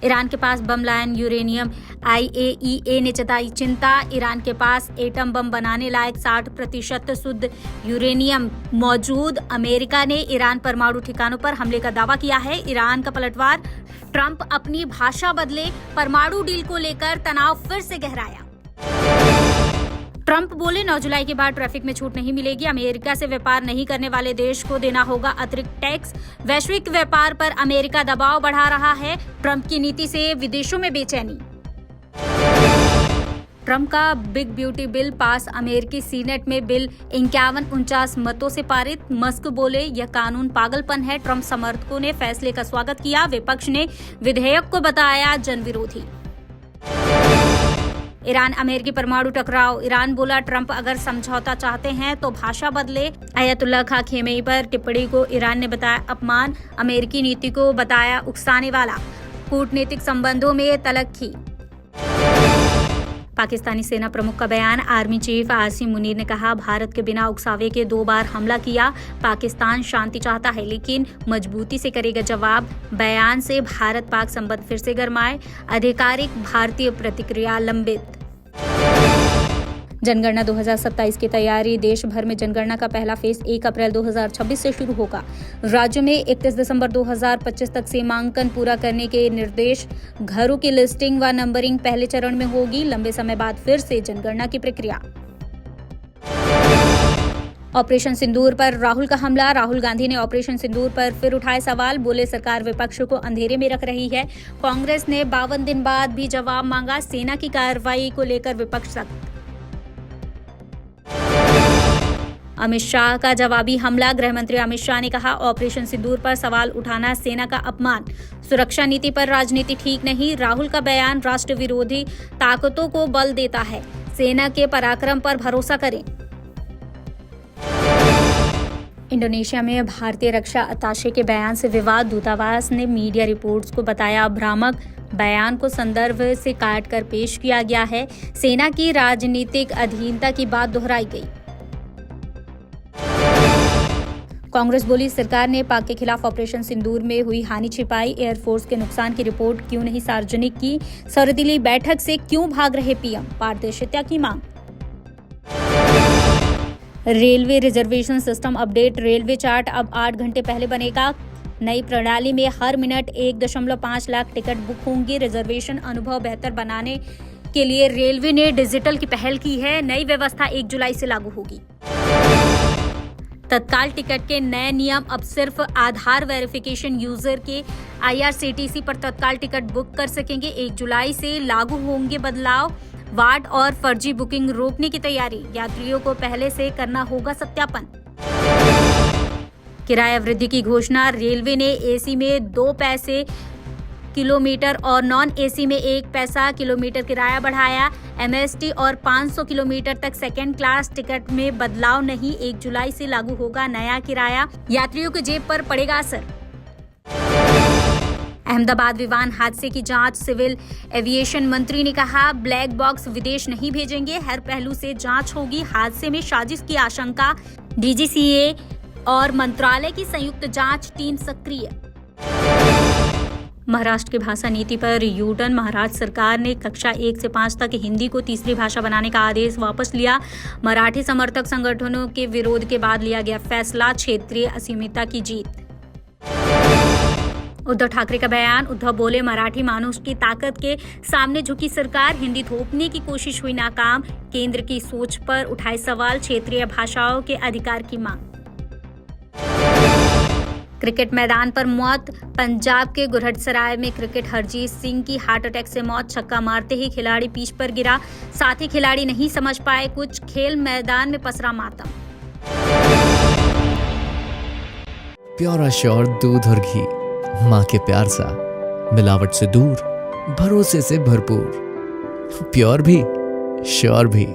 Iran के पास बम lion uranium. IAEA ने जताई चिंता। ईरान के पास एटम बम बनाने लायक 60% शुद्ध यूरेनियम मौजूद। अमेरिका ने ईरान परमाणु ठिकानों पर हमले का दावा किया है। ईरान का पलटवार। ट्रंप अपनी भाषा बदले। परमाणु डील को लेकर तनाव फिर से गहराया। ट्रंप बोले 9 जुलाई के बाद ट्रैफिक में छूट नहीं मिलेगी। अमेरिका से व्यापार नहीं करने वाले देश को देना होगा अतिरिक्त टैक्स। वैश्विक व्यापार पर अमेरिका दबाव बढ़ा रहा है। ट्रंप की नीति से विदेशों में बेचैनी। ट्रंप का बिग ब्यूटी बिल पास। अमेरिकी सीनेट में बिल 51-49 मतों से पारित। मस्क बोले यह कानून पागलपन है। ट्रंप समर्थकों ने फैसले का स्वागत किया। विपक्ष ने विधेयक को बताया जनविरोधी। ईरान अमेरिकी परमाणु टकराव। ईरान बोला ट्रंप अगर समझौता चाहते हैं तो भाषा बदले। अयतुल्ला खां खेमेनी पर टिप्पणी को ईरान ने बताया अपमान। अमेरिकी नीति को बताया उकसाने वाला। कूटनीतिक संबंधों में तलखी। पाकिस्तानी सेना प्रमुख का बयान। आर्मी चीफ आसिम मुनीर ने कहा भारत के बिना उकसावे के 2 बार हमला किया। पाकिस्तान शांति चाहता है लेकिन मजबूती से करेगा जवाब। बयान से भारत पाक संबंध फिर से गरमाए। आधिकारिक भारतीय प्रतिक्रिया लंबित। जनगणना 2027 की तैयारी। देश भर में जनगणना का पहला फेज 1 अप्रैल 2026 से शुरू होगा। राज्य में 31 दिसंबर 2025 तक सीमांकन पूरा करने के निर्देश। घरों की लिस्टिंग व नंबरिंग पहले चरण में होगी। लंबे समय बाद फिर से जनगणना की प्रक्रिया। ऑपरेशन सिंदूर पर राहुल का हमला। राहुल गांधी ने ऑपरेशन सिंदूर पर फिर उठाए सवाल। बोले सरकार विपक्ष को अंधेरे में रख रही है। कांग्रेस ने 52 दिन बाद भी जवाब मांगा। सेना की कार्रवाई को लेकर विपक्ष सख्त। अमित शाह का जवाबी हमला। गृह मंत्री अमित शाह ने कहा ऑपरेशन सिंदूर पर सवाल उठाना सेना का अपमान। सुरक्षा नीति पर राजनीति ठीक नहीं। राहुल का बयान राष्ट्र विरोधी ताकतों को बल देता है। सेना के पराक्रम पर भरोसा करें। इंडोनेशिया में भारतीय रक्षा अताशे के बयान से विवाद। दूतावास ने मीडिया रिपोर्ट्स को बताया भ्रामक। बयान को संदर्भ से काटकर पेश किया गया है। सेना की राजनीतिक अधीनता की बात दोहराई गई। कांग्रेस बोली सरकार ने पाक के खिलाफ ऑपरेशन सिंदूर में हुई हानि छिपाई। एयरफोर्स के नुकसान की रिपोर्ट क्यों नहीं सार्वजनिक की। सर्वदलीय बैठक से क्यों भाग रहे पीएम। पारदर्शिता की मांग। Railway reservation system update. Railway chart अब 8 घंटे पहले बनेगा। नई प्रणाली में हर मिनट 1.5 लाख टिकट बुक होंगे। रिजर्वेशन अनुभव बेहतर बनाने के लिए रेलवे ने डिजिटल की पहल की है। नई व्यवस्था 1 जुलाई से लागू होगी। तत्काल टिकट के नए नियम। अब सिर्फ आधार वेरिफिकेशन यूजर के IRCTC पर तत्काल टिकट बुक कर सकेंगे। 1 जुलाई से लागू होंगे बदलाव। वार्ड और फर्जी बुकिंग रोकने की तैयारी। यात्रियों को पहले से करना होगा सत्यापन। किराया वृद्धि की घोषणा। रेलवे ने AC में 2 पैसे किलोमीटर और नॉन AC में 1 पैसा किलोमीटर किराया बढ़ाया। MST और 500 किलोमीटर तक सेकेंड क्लास टिकट में बदलाव नहीं। 1 जुलाई से लागू होगा नया किराया। यात्रियों की जेब पर पड़ेगा असर। अहमदाबाद विमान हादसे की जांच। सिविल एविएशन मंत्री ने कहा ब्लैक बॉक्स विदेश नहीं भेजेंगे। हर पहलू से जांच होगी। हादसे में साजिश की आशंका। DGCA और मंत्रालय की संयुक्त जांच टीम सक्रिय। महाराष्ट्र की भाषा नीति पर यूटर्न। महाराष्ट्र सरकार ने कक्षा 1 से 5 तक हिंदी को तीसरी भाषा बनाने का आदेश वापस लिया। मराठी समर्थक संगठनों के विरोध के बाद लिया गया फैसला। क्षेत्रीय असीमितता की जीत। उद्धव ठाकरे का बयान। उद्धव बोले मराठी मानुष की ताकत के सामने झुकी सरकार। हिंदी थोपने की कोशिश हुई नाकाम। केंद्र की सोच पर उठाए सवाल। क्षेत्रीय भाषाओं के अधिकार की मांग। क्रिकेट मैदान पर मौत। पंजाब के गुरहटसराय में क्रिकेट हरजीत सिंह की हार्ट अटैक से मौत। छक्का मारते ही खिलाड़ी पीठ पर गिरा। साथी खिलाड़ी नहीं समझ पाए कुछ। खेल मैदान में पसरा मातम। प्योर श्योर दूध और घी माँ के प्यार सा। मिलावट से दूर, भरोसे से भरपूर। प्योर भी, श्योर भी।